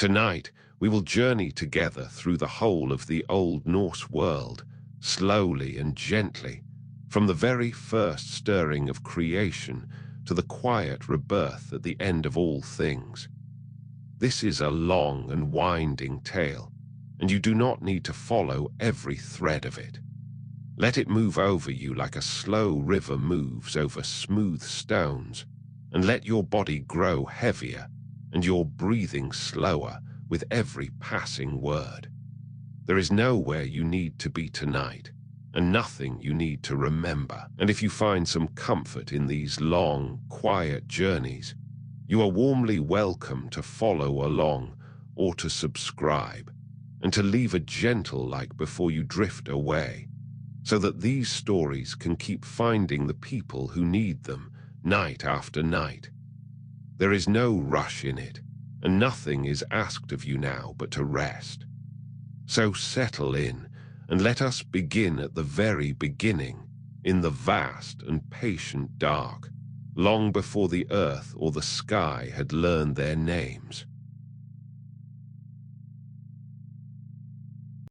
Tonight, we will journey together through the whole of the old Norse world, slowly and gently, from the very first stirring of creation to the quiet rebirth at the end of all things. This is a long and winding tale, and you do not need to follow every thread of it. Let it move over you like a slow river moves over smooth stones, and let your body grow heavier and your breathing slower with every passing word. There is nowhere you need to be tonight, and nothing you need to remember. And if you find some comfort in these long, quiet journeys, you are warmly welcome to follow along or to subscribe, and to leave a gentle like before you drift away, so that these stories can keep finding the people who need them night after night. There is no rush in it, and nothing is asked of you now but to rest. So settle in, and let us begin at the very beginning, in the vast and patient dark, long before the earth or the sky had learned their names.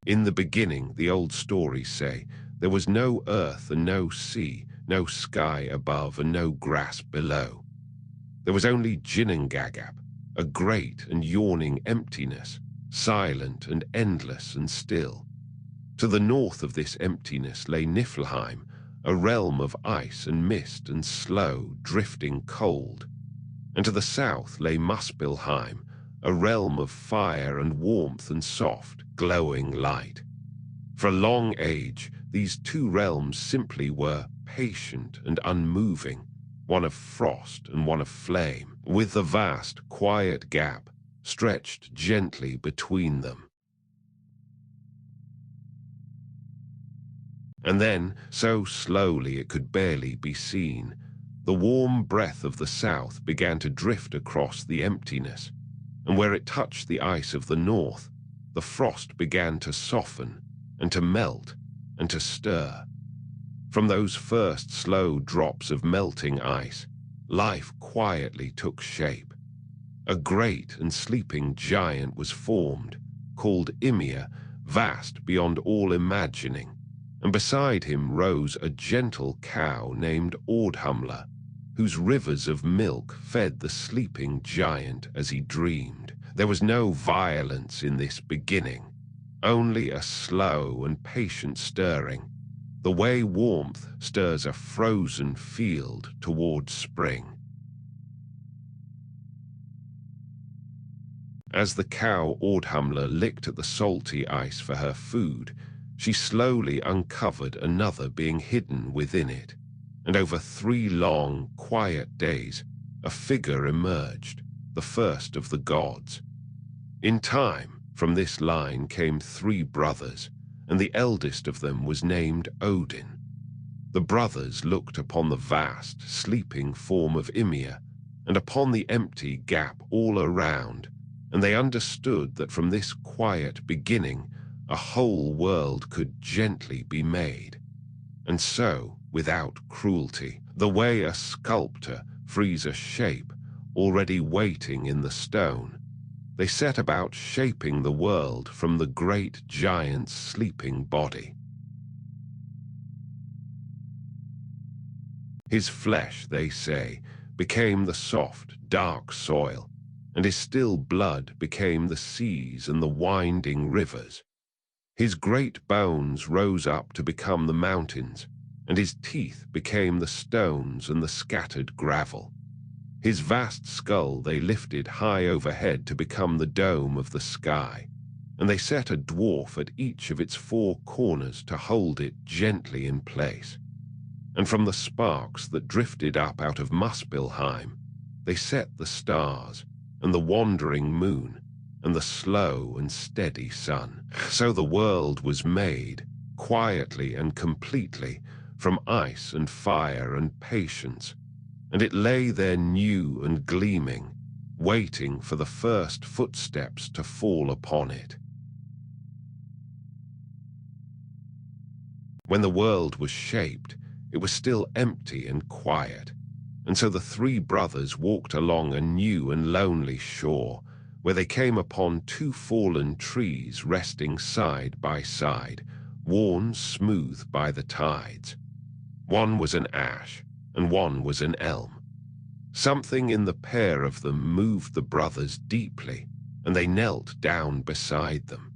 In the beginning, the old stories say, there was no earth and no sea, no sky above and no grass below. There was only Ginnungagap, a great and yawning emptiness, silent and endless and still. To the north of this emptiness lay Niflheim, a realm of ice and mist and slow, drifting cold. And to the south lay Muspelheim, a realm of fire and warmth and soft, glowing light. For a long age, these two realms simply were patient and unmoving, one of frost and one of flame, with the vast, quiet gap stretched gently between them. And then, so slowly it could barely be seen, the warm breath of the south began to drift across the emptiness, and where it touched the ice of the north, the frost began to soften and to melt and to stir. From those first slow drops of melting ice, life quietly took shape. A great and sleeping giant was formed, called Ymir, vast beyond all imagining, and beside him rose a gentle cow named Audhumla, whose rivers of milk fed the sleeping giant as he dreamed. There was no violence in this beginning, only a slow and patient stirring, the way warmth stirs a frozen field toward spring. As the cow Audhumla licked at the salty ice for her food, she slowly uncovered another being hidden within it, and over 3 long, quiet days, a figure emerged, the first of the gods. In time, from this line came 3 brothers, and the eldest of them was named Odin. The brothers looked upon the vast, sleeping form of Ymir, and upon the empty gap all around, and they understood that from this quiet beginning, a whole world could gently be made. And so, without cruelty, the way a sculptor frees a shape already waiting in the stone, they set about shaping the world from the great giant's sleeping body. His flesh, they say, became the soft, dark soil, and his still blood became the seas and the winding rivers. His great bones rose up to become the mountains, and his teeth became the stones and the scattered gravel. His vast skull they lifted high overhead to become the dome of the sky, and they set a dwarf at each of its 4 corners to hold it gently in place. And from the sparks that drifted up out of Muspelheim, they set the stars, and the wandering moon, and the slow and steady sun. So the world was made, quietly and completely, from ice and fire and patience, and it lay there new and gleaming, waiting for the first footsteps to fall upon it. When the world was shaped, it was still empty and quiet, and so the 3 brothers walked along a new and lonely shore, where they came upon two fallen trees resting side by side, worn smooth by the tides. One was an ash, and one was an elm. Something in the pair of them moved the brothers deeply, and they knelt down beside them.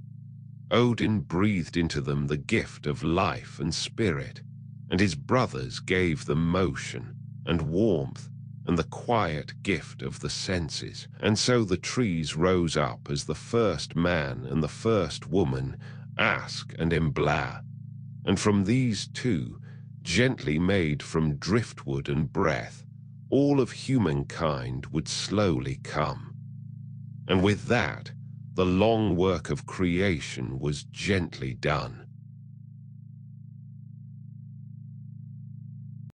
Odin breathed into them the gift of life and spirit, and his brothers gave them motion and warmth and the quiet gift of the senses. And so the trees rose up as the first man and the first woman, Ask and Embla, and from these two, gently made from driftwood and breath, all of humankind would slowly come. And with that, the long work of creation was gently done.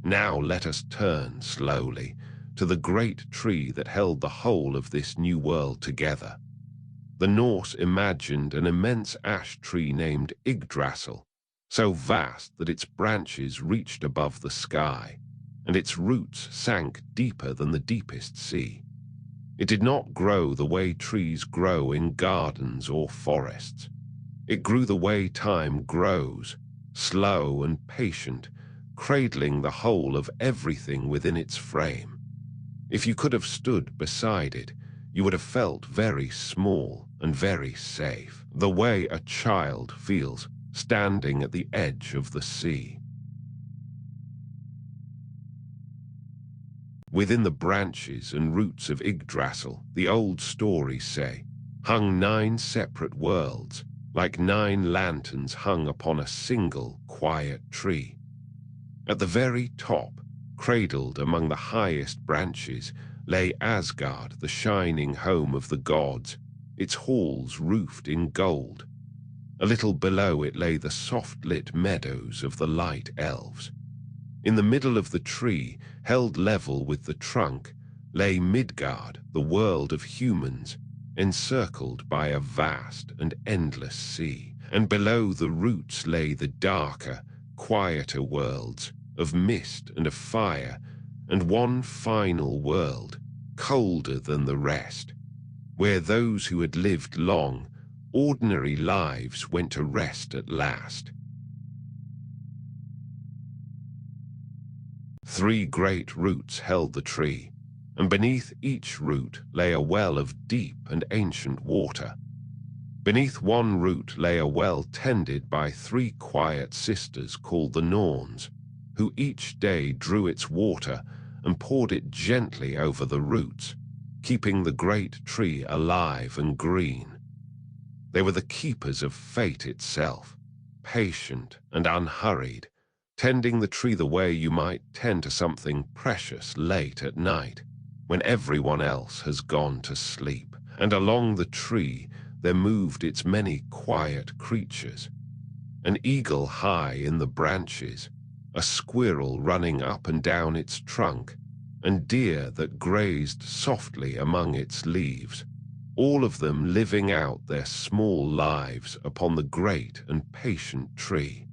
Now let us turn slowly to the great tree that held the whole of this new world together. The Norse imagined an immense ash tree named Yggdrasil, so vast that its branches reached above the sky, and its roots sank deeper than the deepest sea. It did not grow the way trees grow in gardens or forests. It grew the way time grows, slow and patient, cradling the whole of everything within its frame. If you could have stood beside it, you would have felt very small and very safe, the way a child feels standing at the edge of the sea. Within the branches and roots of Yggdrasil, the old stories say, hung 9 separate worlds, like 9 lanterns hung upon a single quiet tree. At the very top, cradled among the highest branches, lay Asgard, the shining home of the gods, its halls roofed in gold. A little below it lay the soft-lit meadows of the light elves. In the middle of the tree, held level with the trunk, lay Midgard, the world of humans, encircled by a vast and endless sea. And below the roots lay the darker, quieter worlds of mist and of fire, and one final world, colder than the rest, where those who had lived long, ordinary lives went to rest at last. 3 great roots held the tree, and beneath each root lay a well of deep and ancient water. Beneath one root lay a well tended by 3 quiet sisters called the Norns, who each day drew its water and poured it gently over the roots, keeping the great tree alive and green. They were the keepers of fate itself, patient and unhurried, tending the tree the way you might tend to something precious late at night, when everyone else has gone to sleep. And along the tree there moved its many quiet creatures, an eagle high in the branches, a squirrel running up and down its trunk, and deer that grazed softly among its leaves, all of them living out their small lives upon the great and patient tree.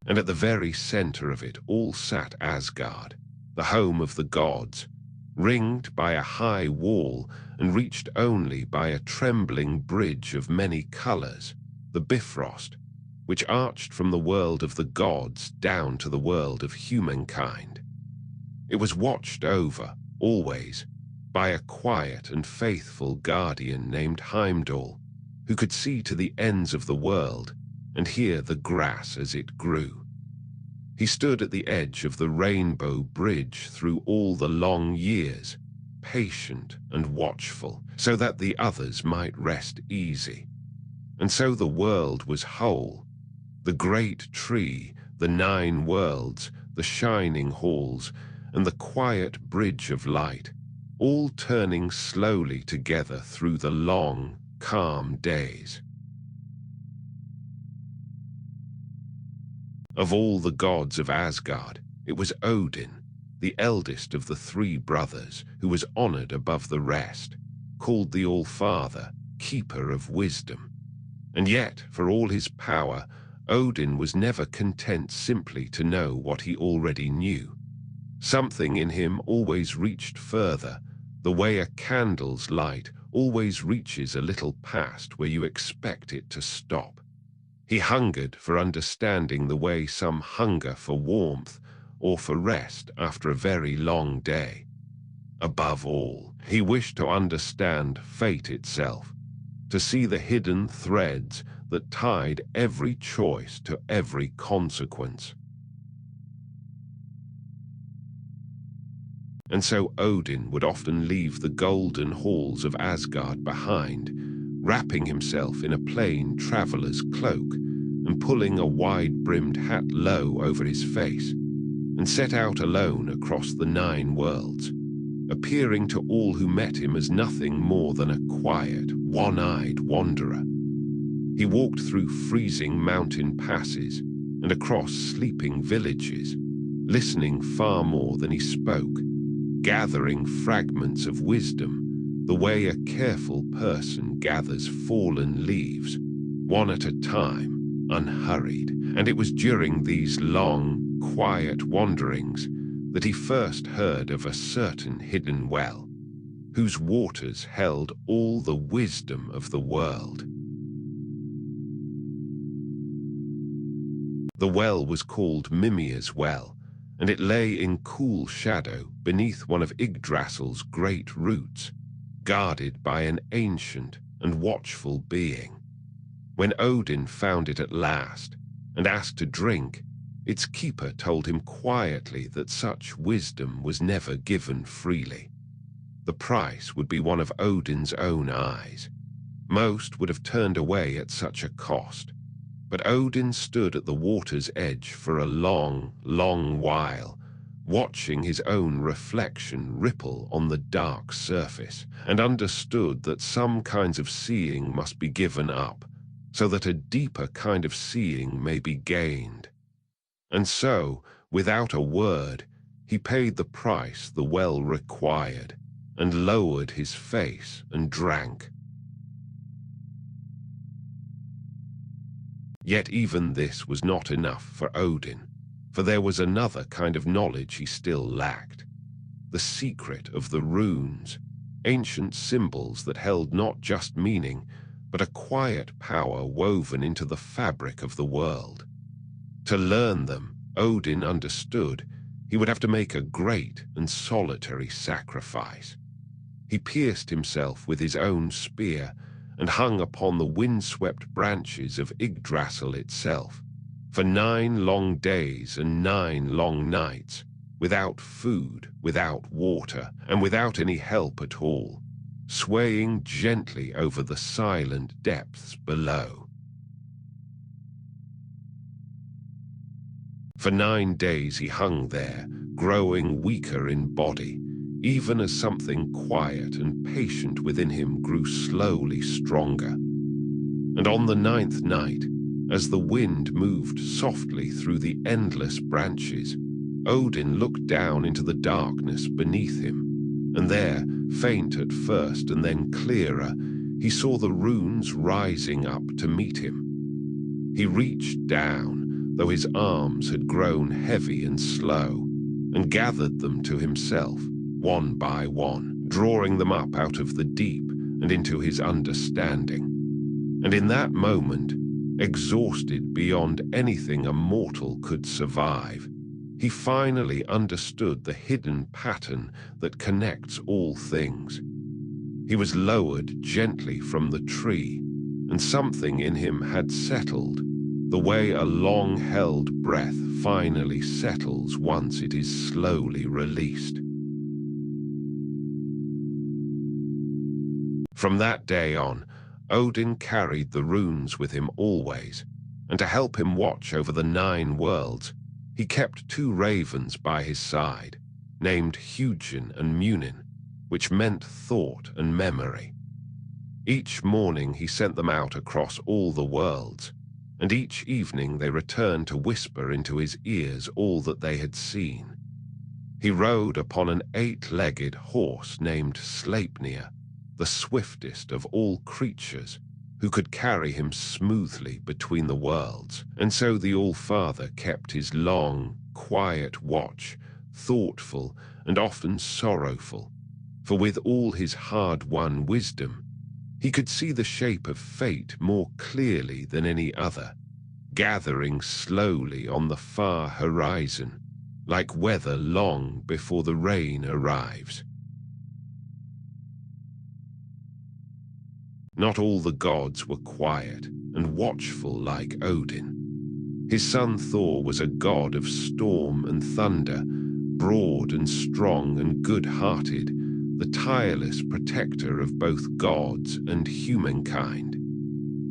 And at the very center of it all sat Asgard, the home of the gods, ringed by a high wall and reached only by a trembling bridge of many colors, the Bifrost, which arched from the world of the gods down to the world of humankind. It was watched over, always, by a quiet and faithful guardian named Heimdall, who could see to the ends of the world and hear the grass as it grew. He stood at the edge of the rainbow bridge through all the long years, patient and watchful, so that the others might rest easy. And so the world was whole. The great tree, the 9 worlds, the shining halls, and the quiet bridge of light, all turning slowly together through the long, calm days. Of all the gods of Asgard, it was Odin, the eldest of the 3 brothers, who was honored above the rest, called the Allfather, keeper of wisdom. And yet, for all his power, Odin was never content simply to know what he already knew. Something in him always reached further, the way a candle's light always reaches a little past where you expect it to stop. He hungered for understanding the way some hunger for warmth or for rest after a very long day. Above all, he wished to understand fate itself, to see the hidden threads that tied every choice to every consequence. And so Odin would often leave the golden halls of Asgard behind, wrapping himself in a plain traveller's cloak and pulling a wide-brimmed hat low over his face, and set out alone across the 9 worlds, appearing to all who met him as nothing more than a quiet, one-eyed wanderer. He walked through freezing mountain passes and across sleeping villages, listening far more than he spoke, gathering fragments of wisdom the way a careful person gathers fallen leaves, one at a time, unhurried. And it was during these long, quiet wanderings that he first heard of a certain hidden well, whose waters held all the wisdom of the world. The well was called Mimir's well, and it lay in cool shadow beneath one of Yggdrasil's great roots, guarded by an ancient and watchful being. When Odin found it at last and asked to drink, its keeper told him quietly that such wisdom was never given freely. The price would be one of Odin's own eyes. Most would have turned away at such a cost, but Odin stood at the water's edge for a long, long while, watching his own reflection ripple on the dark surface, and understood that some kinds of seeing must be given up, so that a deeper kind of seeing may be gained. And so, without a word, he paid the price the well required, and lowered his face and drank. Yet even this was not enough for Odin, for there was another kind of knowledge he still lacked. The secret of the runes, ancient symbols that held not just meaning, but a quiet power woven into the fabric of the world. To learn them, Odin understood, he would have to make a great and solitary sacrifice. He pierced himself with his own spear and hung upon the windswept branches of Yggdrasil itself, for 9 long days and 9 long nights, without food, without water, and without any help at all, swaying gently over the silent depths below. For 9 days he hung there, growing weaker in body, even as something quiet and patient within him grew slowly stronger. And on the 9th night, as the wind moved softly through the endless branches, Odin looked down into the darkness beneath him, and there, faint at first and then clearer, he saw the runes rising up to meet him. He reached down, though his arms had grown heavy and slow, and gathered them to himself, one by one, drawing them up out of the deep and into his understanding. And in that moment, exhausted beyond anything a mortal could survive, he finally understood the hidden pattern that connects all things. He was lowered gently from the tree, and something in him had settled, the way a long-held breath finally settles once it is slowly released. From that day on, Odin carried the runes with him always, and to help him watch over the 9 worlds, he kept 2 ravens by his side, named Hugin and Munin, which meant thought and memory. Each morning he sent them out across all the worlds, and each evening they returned to whisper into his ears all that they had seen. He rode upon an 8-legged horse named Sleipnir, the swiftest of all creatures, who could carry him smoothly between the worlds, and so the Allfather kept his long, quiet watch thoughtful, and often sorrowful, for with all his hard-won wisdom, he could see the shape of fate more clearly than any other, gathering slowly on the far horizon, like weather long before the rain arrives. Not all the gods were quiet and watchful like Odin. His son Thor was a god of storm and thunder, broad and strong and good-hearted, the tireless protector of both gods and humankind.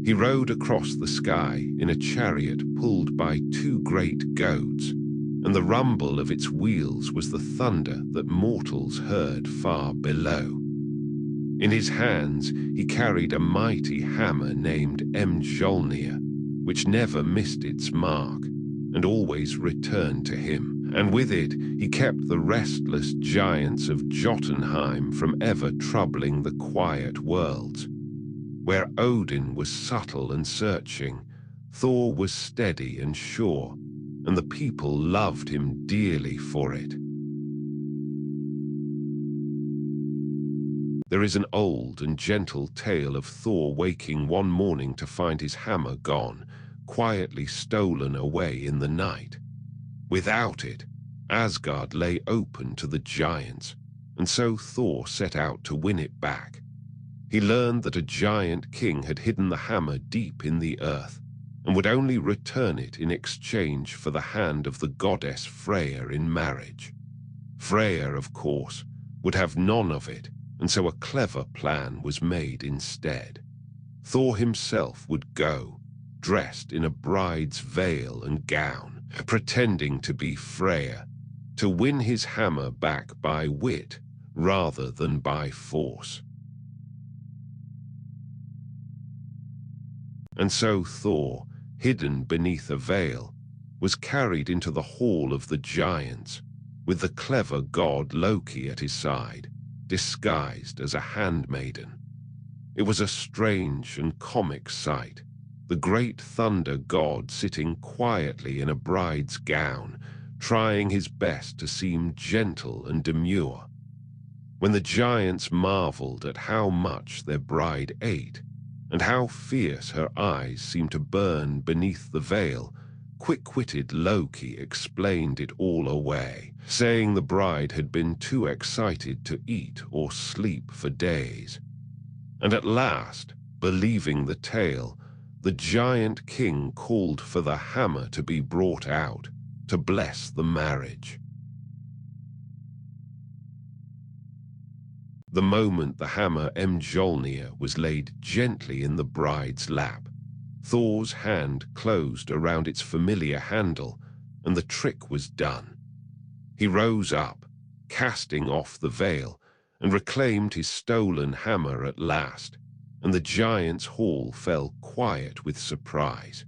He rode across the sky in a chariot pulled by two great goats, and the rumble of its wheels was the thunder that mortals heard far below. In his hands he carried a mighty hammer named Mjolnir, which never missed its mark, and always returned to him, and with it he kept the restless giants of Jotunheim from ever troubling the quiet worlds. Where Odin was subtle and searching, Thor was steady and sure, and the people loved him dearly for it. There is an old and gentle tale of Thor waking one morning to find his hammer gone, quietly stolen away in the night. Without it, Asgard lay open to the giants, and so Thor set out to win it back. He learned that a giant king had hidden the hammer deep in the earth, and would only return it in exchange for the hand of the goddess Freya in marriage. Freya, of course, would have none of it, and so a clever plan was made instead. Thor himself would go, dressed in a bride's veil and gown, pretending to be Freya, to win his hammer back by wit rather than by force. And so Thor, hidden beneath a veil, was carried into the hall of the giants, with the clever god Loki at his side, disguised as a handmaiden. It was a strange and comic sight, the great thunder god sitting quietly in a bride's gown, trying his best to seem gentle and demure. When the giants marveled at how much their bride ate, and how fierce her eyes seemed to burn beneath the veil, quick-witted Loki explained it all away, saying the bride had been too excited to eat or sleep for days. And at last, believing the tale, the giant king called for the hammer to be brought out to bless the marriage. The moment the hammer Mjolnir was laid gently in the bride's lap, Thor's hand closed around its familiar handle, and the trick was done. He rose up, casting off the veil, and reclaimed his stolen hammer at last, and the giant's hall fell quiet with surprise.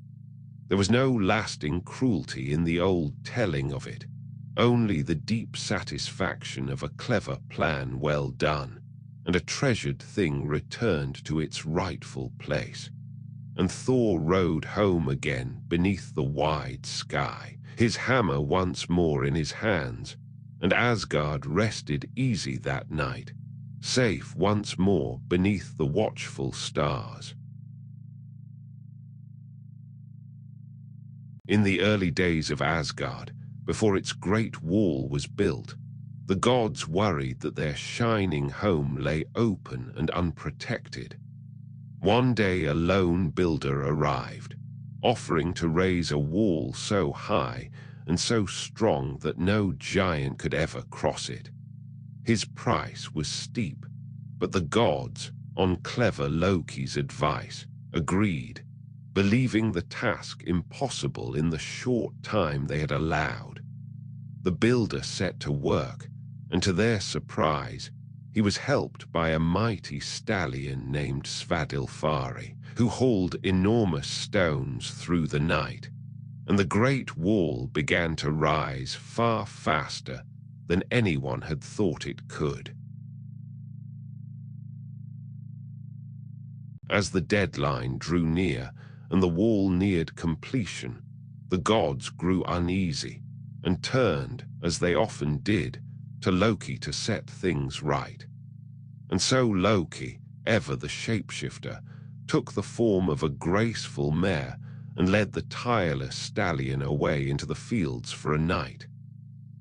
There was no lasting cruelty in the old telling of it, only the deep satisfaction of a clever plan well done, and a treasured thing returned to its rightful place. And Thor rode home again beneath the wide sky, his hammer once more in his hands, and Asgard rested easy that night, safe once more beneath the watchful stars. In the early days of Asgard, before its great wall was built, the gods worried that their shining home lay open and unprotected. One day a lone builder arrived, offering to raise a wall so high and so strong that no giant could ever cross it. His price was steep, but the gods, on clever Loki's advice, agreed, believing the task impossible in the short time they had allowed. The builder set to work, and to their surprise, he was helped by a mighty stallion named Svadilfari, who hauled enormous stones through the night, and the great wall began to rise far faster than anyone had thought it could. As the deadline drew near and the wall neared completion, the gods grew uneasy, and turned, as they often did, to Loki to set things right. And so Loki, ever the shapeshifter, took the form of a graceful mare and led the tireless stallion away into the fields for a night.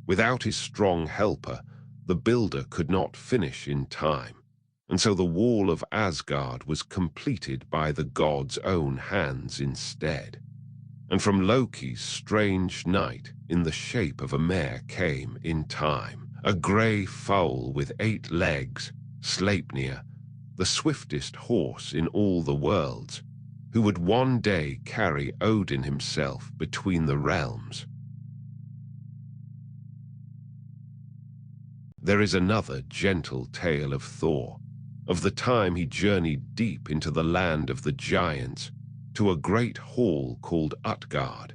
Without his strong helper, the builder could not finish in time, and so the Wall of Asgard was completed by the god's own hands instead. And from Loki's strange night, in the shape of a mare came, in time, a grey foal with 8 legs, Sleipnir, the swiftest horse in all the worlds, who would one day carry Odin himself between the realms. There is another gentle tale of Thor, of the time he journeyed deep into the land of the giants, to a great hall called Utgard.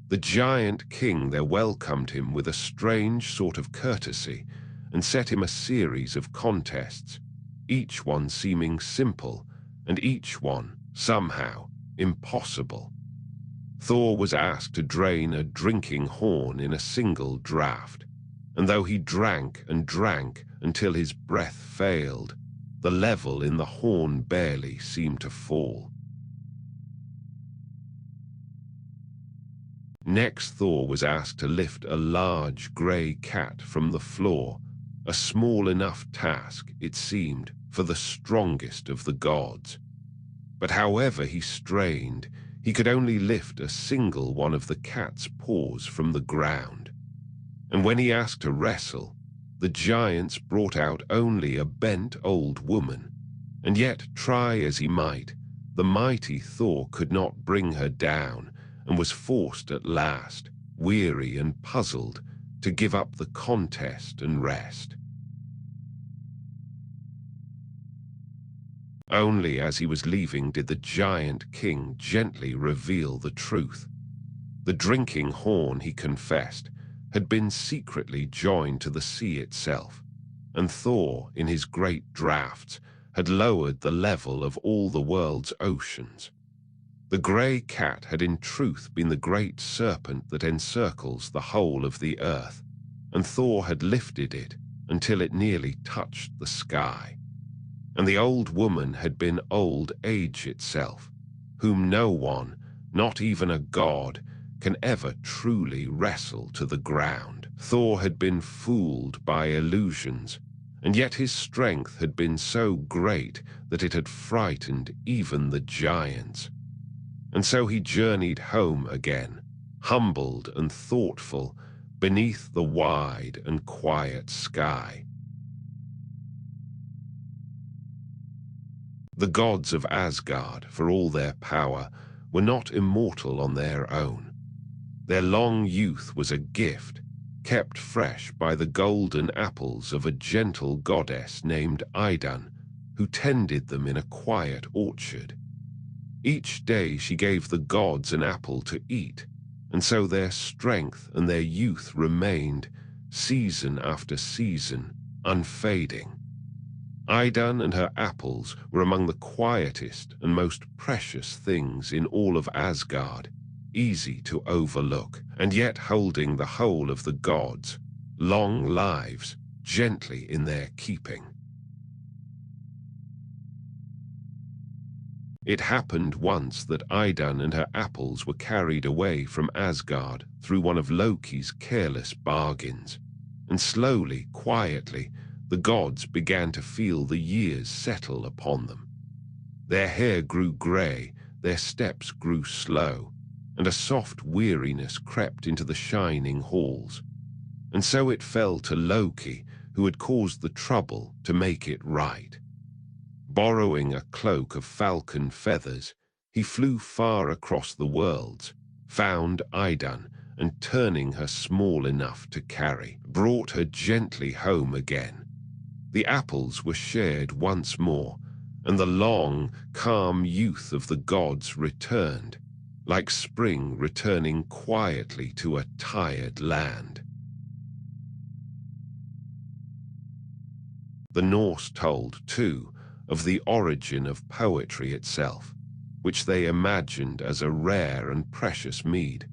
The giant king there welcomed him with a strange sort of courtesy and set him a series of contests, each one seeming simple and each one, somehow, impossible. Thor was asked to drain a drinking horn in a single draught, and though he drank and drank until his breath failed, the level in the horn barely seemed to fall. Next, Thor was asked to lift a large grey cat from the floor, a small enough task, it seemed, for the strongest of the gods. But however he strained, he could only lift a single one of the cat's paws from the ground. And when he asked to wrestle, the giants brought out only a bent old woman, and yet try as he might, the mighty Thor could not bring her down, and was forced at last, weary and puzzled, to give up the contest and rest. Only as he was leaving did the giant king gently reveal the truth. The drinking horn, he confessed, had been secretly joined to the sea itself, and Thor, in his great draughts, had lowered the level of all the world's oceans. The grey cat had in truth been the great serpent that encircles the whole of the earth, and Thor had lifted it until it nearly touched the sky. And the old woman had been old age itself, whom no one, not even a god, can ever truly wrestle to the ground. Thor had been fooled by illusions, and yet his strength had been so great that it had frightened even the giants. And so he journeyed home again, humbled and thoughtful, beneath the wide and quiet sky. The gods of Asgard, for all their power, were not immortal on their own. Their long youth was a gift, kept fresh by the golden apples of a gentle goddess named Idun, who tended them in a quiet orchard. Each day she gave the gods an apple to eat, and so their strength and their youth remained, season after season, unfading. Idun and her apples were among the quietest and most precious things in all of Asgard, easy to overlook, and yet holding the whole of the gods' long lives gently in their keeping. It happened once that Idun and her apples were carried away from Asgard through one of Loki's careless bargains, and slowly, quietly, the gods began to feel the years settle upon them. Their hair grew grey, their steps grew slow, and a soft weariness crept into the shining halls. And so it fell to Loki, who had caused the trouble, to make it right. Borrowing a cloak of falcon feathers, he flew far across the worlds, found Idun, and turning her small enough to carry, brought her gently home again. The apples were shared once more, and the long, calm youth of the gods returned, like spring returning quietly to a tired land. The Norse told, too, of the origin of poetry itself, which they imagined as a rare and precious mead,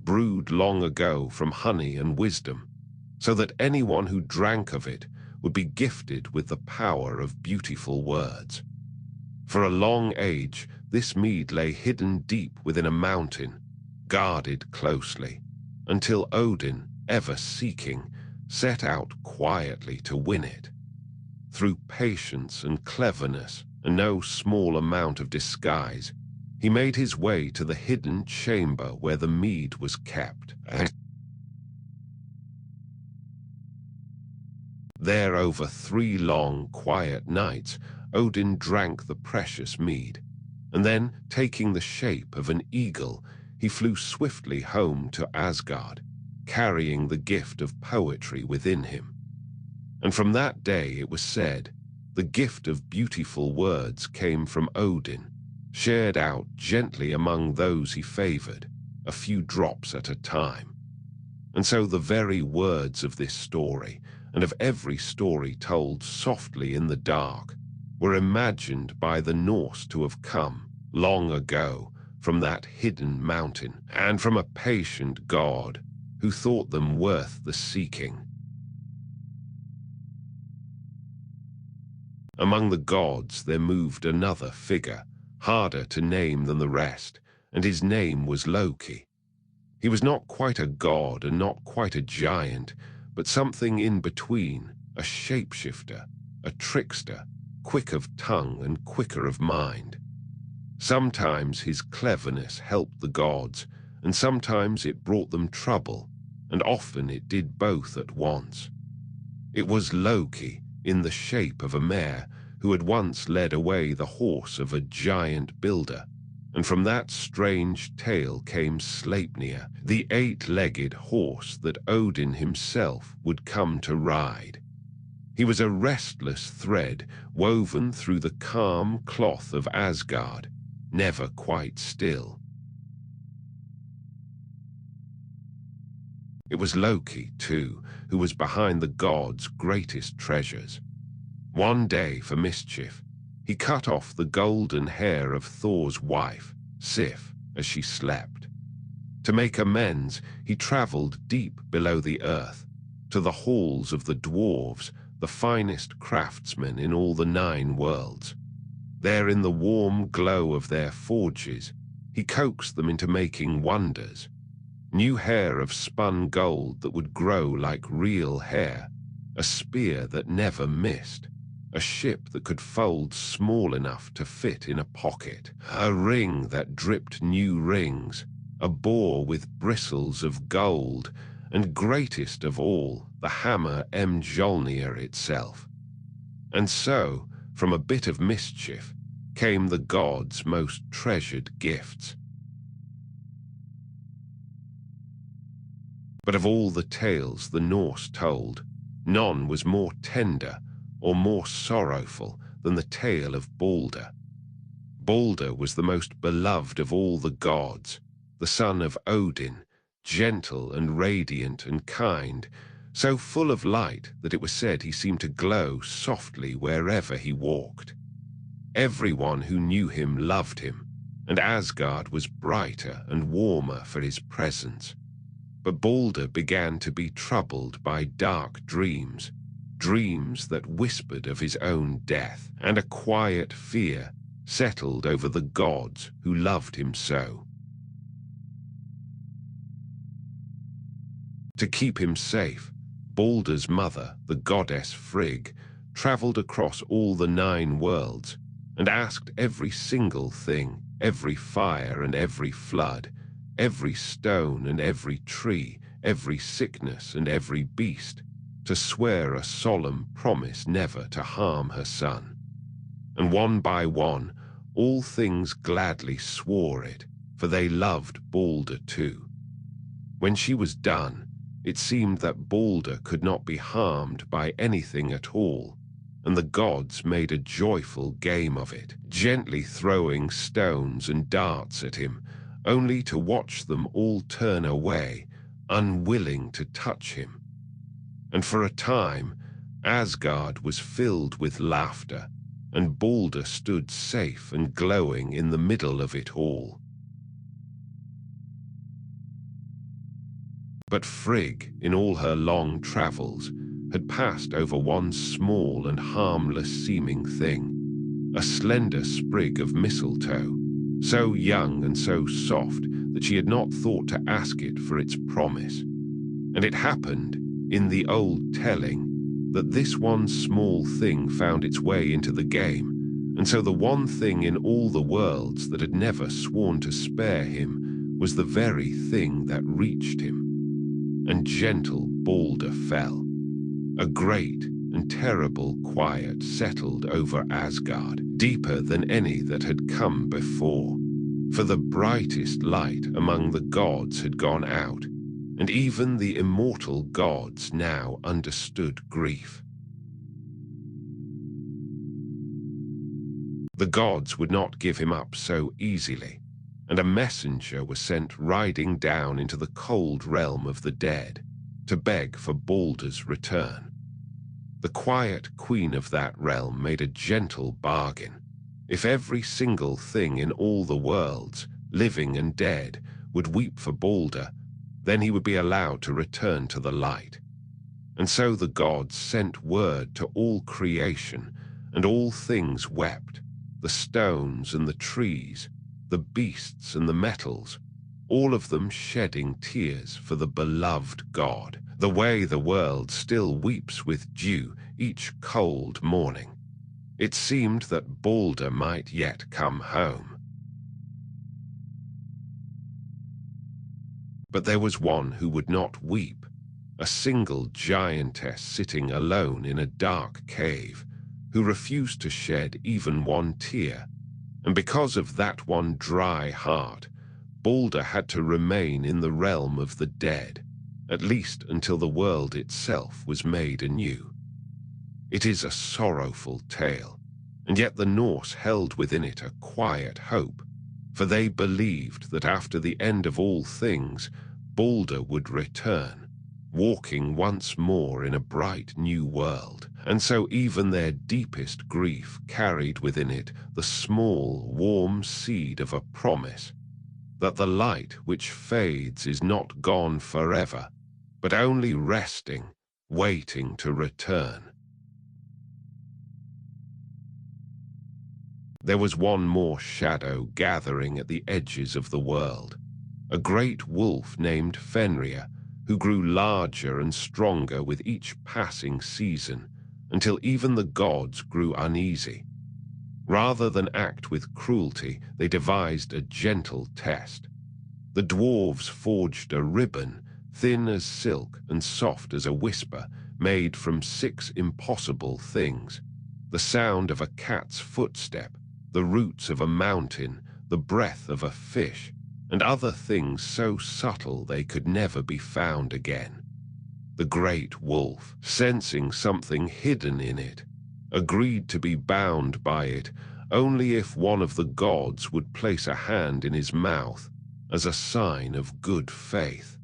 brewed long ago from honey and wisdom, so that anyone who drank of it would be gifted with the power of beautiful words. For a long age, this mead lay hidden deep within a mountain, guarded closely, until Odin, ever seeking, set out quietly to win it. Through patience and cleverness, and no small amount of disguise, he made his way to the hidden chamber where the mead was kept. There, over 3 long, quiet nights, Odin drank the precious mead, and then, taking the shape of an eagle, he flew swiftly home to Asgard, carrying the gift of poetry within him. And from that day, it was said, the gift of beautiful words came from Odin, shared out gently among those he favored, a few drops at a time. And so the very words of this story, and of every story told softly in the dark, were imagined by the Norse to have come, long ago, from that hidden mountain, and from a patient god who thought them worth the seeking. Among the gods there moved another figure, harder to name than the rest, and his name was Loki. He was not quite a god and not quite a giant, but something in between, a shapeshifter, a trickster, quick of tongue and quicker of mind. Sometimes his cleverness helped the gods, and sometimes it brought them trouble, and often it did both at once. It was Loki, in the shape of a mare, who had once led away the horse of a giant builder, and from that strange tale came Sleipnir, the 8-legged horse that Odin himself would come to ride. He was a restless thread woven through the calm cloth of Asgard, never quite still. It was Loki, too, who was behind the gods' greatest treasures. One day, for mischief, he cut off the golden hair of Thor's wife, Sif, as she slept. To make amends, he traveled deep below the earth, to the halls of the dwarves, the finest craftsmen in all the 9 worlds. There, in the warm glow of their forges, he coaxed them into making wonders. New hair of spun gold that would grow like real hair, a spear that never missed, a ship that could fold small enough to fit in a pocket, a ring that dripped new rings, a boar with bristles of gold, and greatest of all, the hammer Mjolnir itself. And so, from a bit of mischief, came the gods' most treasured gifts. But of all the tales the Norse told, none was more tender or more sorrowful than the tale of Baldr. Baldr was the most beloved of all the gods, the son of Odin, gentle and radiant and kind, so full of light that it was said he seemed to glow softly wherever he walked. Everyone who knew him loved him, and Asgard was brighter and warmer for his presence. But Baldr began to be troubled by dark dreams, dreams that whispered of his own death, and a quiet fear settled over the gods who loved him so. To keep him safe, Baldr's mother, the goddess Frigg, traveled across all the 9 worlds and asked every single thing, every fire and every flood, every stone and every tree, every sickness and every beast, to swear a solemn promise never to harm her son. And one by one, all things gladly swore it, for they loved Baldr too. When she was done, it seemed that Baldr could not be harmed by anything at all, and the gods made a joyful game of it, gently throwing stones and darts at him, only to watch them all turn away, unwilling to touch him. And for a time, Asgard was filled with laughter, and Baldr stood safe and glowing in the middle of it all. But Frigg, in all her long travels, had passed over one small and harmless-seeming thing, a slender sprig of mistletoe, so young and so soft that she had not thought to ask it for its promise. And it happened, in the old telling, that this one small thing found its way into the game, and so the one thing in all the worlds that had never sworn to spare him was the very thing that reached him. And gentle Baldr fell. A great and terrible quiet settled over Asgard, deeper than any that had come before. For the brightest light among the gods had gone out, and even the immortal gods now understood grief. The gods would not give him up so easily, and a messenger was sent riding down into the cold realm of the dead to beg for Baldr's return. The quiet queen of that realm made a gentle bargain. If every single thing in all the worlds, living and dead, would weep for Baldr, then he would be allowed to return to the light. And so the gods sent word to all creation, and all things wept, the stones and the trees, the beasts and the metals, all of them shedding tears for the beloved god, the way the world still weeps with dew each cold morning. It seemed that Baldr might yet come home. But there was one who would not weep, a single giantess sitting alone in a dark cave, who refused to shed even one tear, and because of that one dry heart, Baldr had to remain in the realm of the dead, at least until the world itself was made anew. It is a sorrowful tale, and yet the Norse held within it a quiet hope, for they believed that after the end of all things, Baldr would return, walking once more in a bright new world, and so even their deepest grief carried within it the small, warm seed of a promise that the light which fades is not gone forever, but only resting, waiting to return. There was one more shadow gathering at the edges of the world, a great wolf named Fenrir, who grew larger and stronger with each passing season, until even the gods grew uneasy. Rather than act with cruelty, they devised a gentle test. The dwarves forged a ribbon, thin as silk and soft as a whisper, made from 6 impossible things: the sound of a cat's footstep, the roots of a mountain, the breath of a fish, and other things so subtle they could never be found again. The great wolf, sensing something hidden in it, agreed to be bound by it only if one of the gods would place a hand in his mouth as a sign of good faith.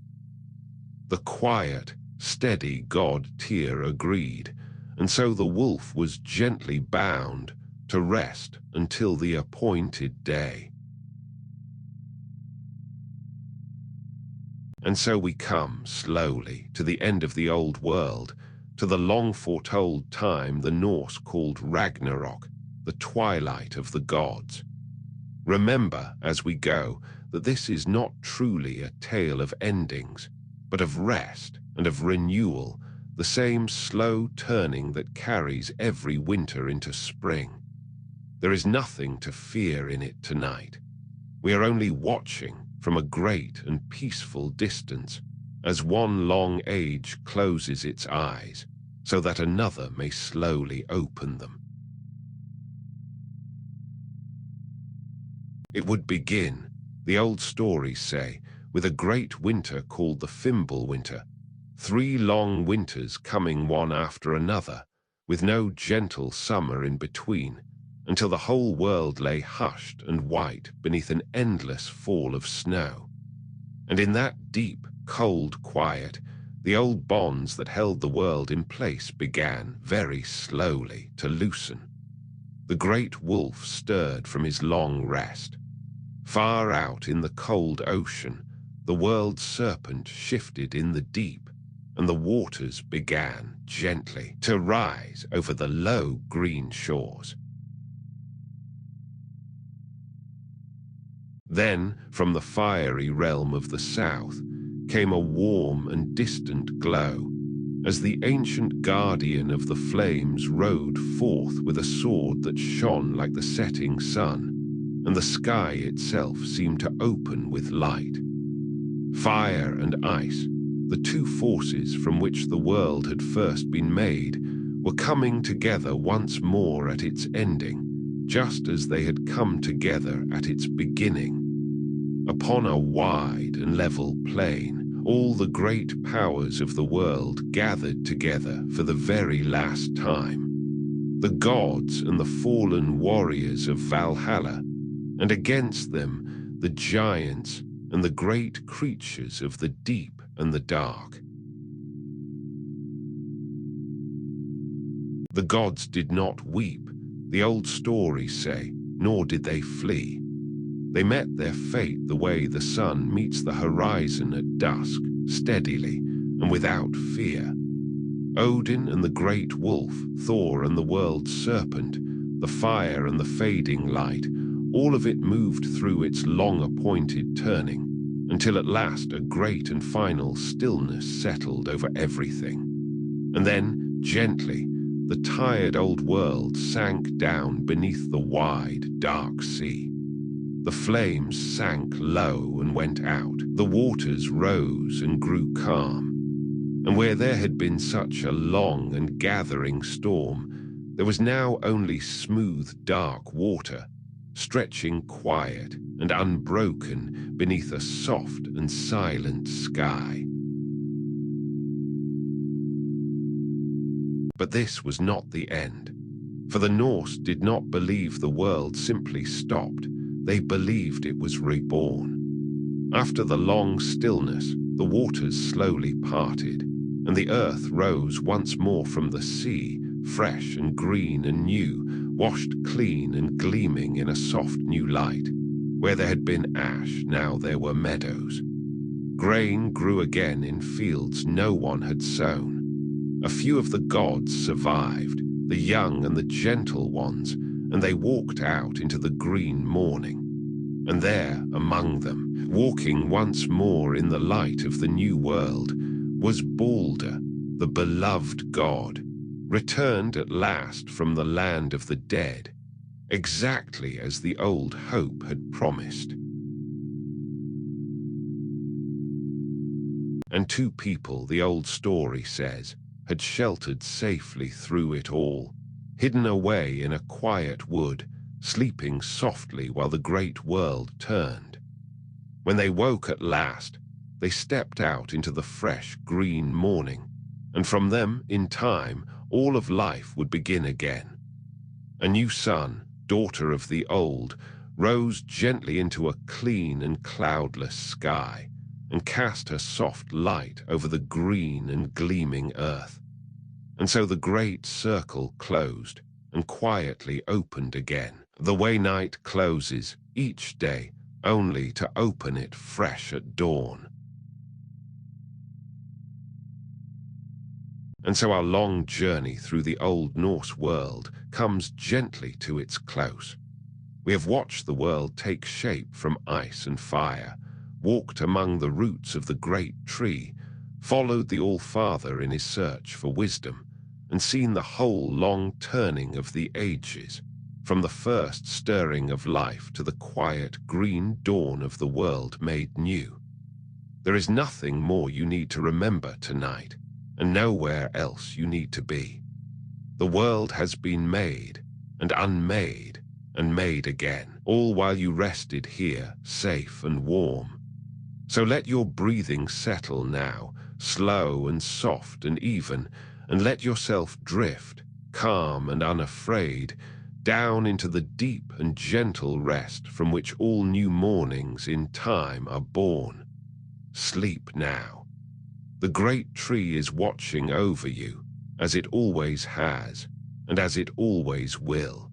The quiet, steady god Tyr agreed, and so the wolf was gently bound to rest until the appointed day. And so we come slowly to the end of the old world, to the long-foretold time the Norse called Ragnarok, the twilight of the gods. Remember, as we go, that this is not truly a tale of endings, but of rest and of renewal, the same slow turning that carries every winter into spring. There is nothing to fear in it tonight. We are only watching from a great and peaceful distance, as one long age closes its eyes, so that another may slowly open them. It would begin, the old stories say, with a great winter called the Fimbulwinter, 3 long winters coming one after another, with no gentle summer in between, until the whole world lay hushed and white beneath an endless fall of snow. And in that deep, cold quiet, the old bonds that held the world in place began, very slowly, to loosen. The great wolf stirred from his long rest. Far out in the cold ocean, the world's serpent shifted in the deep, and the waters began gently to rise over the low green shores. Then, from the fiery realm of the south, came a warm and distant glow, as the ancient guardian of the flames rode forth with a sword that shone like the setting sun, and the sky itself seemed to open with light. Fire and ice, the two forces from which the world had first been made, were coming together once more at its ending, just as they had come together at its beginning. Upon a wide and level plain, all the great powers of the world gathered together for the very last time. The gods and the fallen warriors of Valhalla, and against them the giants and the great creatures of the deep and the dark. The gods did not weep, the old stories say, nor did they flee. They met their fate the way the sun meets the horizon at dusk, steadily and without fear. Odin and the great wolf, Thor and the world's serpent, the fire and the fading light, all of it moved through its long-appointed turning, until at last a great and final stillness settled over everything. And then, gently, the tired old world sank down beneath the wide, dark sea. The flames sank low and went out. The waters rose and grew calm. And where there had been such a long and gathering storm, there was now only smooth, dark water, stretching quiet and unbroken beneath a soft and silent sky. But this was not the end, for the Norse did not believe the world simply stopped. They believed it was reborn. After the long stillness, the waters slowly parted, and the earth rose once more from the sea, fresh and green and new, washed clean and gleaming in a soft new light. Where there had been ash, now there were meadows. Grain grew again in fields no one had sown. A few of the gods survived, the young and the gentle ones, and they walked out into the green morning. And there, among them, walking once more in the light of the new world, was Baldr, the beloved god, returned at last from the land of the dead, exactly as the old hope had promised. And two people, the old story says, had sheltered safely through it all, hidden away in a quiet wood, sleeping softly while the great world turned. When they woke at last, they stepped out into the fresh green morning, and from them, in time, all of life would begin again. A new sun, daughter of the old, rose gently into a clean and cloudless sky, and cast her soft light over the green and gleaming earth. And so the great circle closed and quietly opened again, the way night closes each day, only to open it fresh at dawn. And so our long journey through the old Norse world comes gently to its close. We have watched the world take shape from ice and fire, walked among the roots of the great tree, followed the Allfather in his search for wisdom, and seen the whole long turning of the ages, from the first stirring of life to the quiet green dawn of the world made new. There is nothing more you need to remember tonight, and nowhere else you need to be. The world has been made, and unmade, and made again, all while you rested here, safe and warm. So let your breathing settle now, slow and soft and even, and let yourself drift, calm and unafraid, down into the deep and gentle rest from which all new mornings in time are born. Sleep now. The great tree is watching over you, as it always has, and as it always will.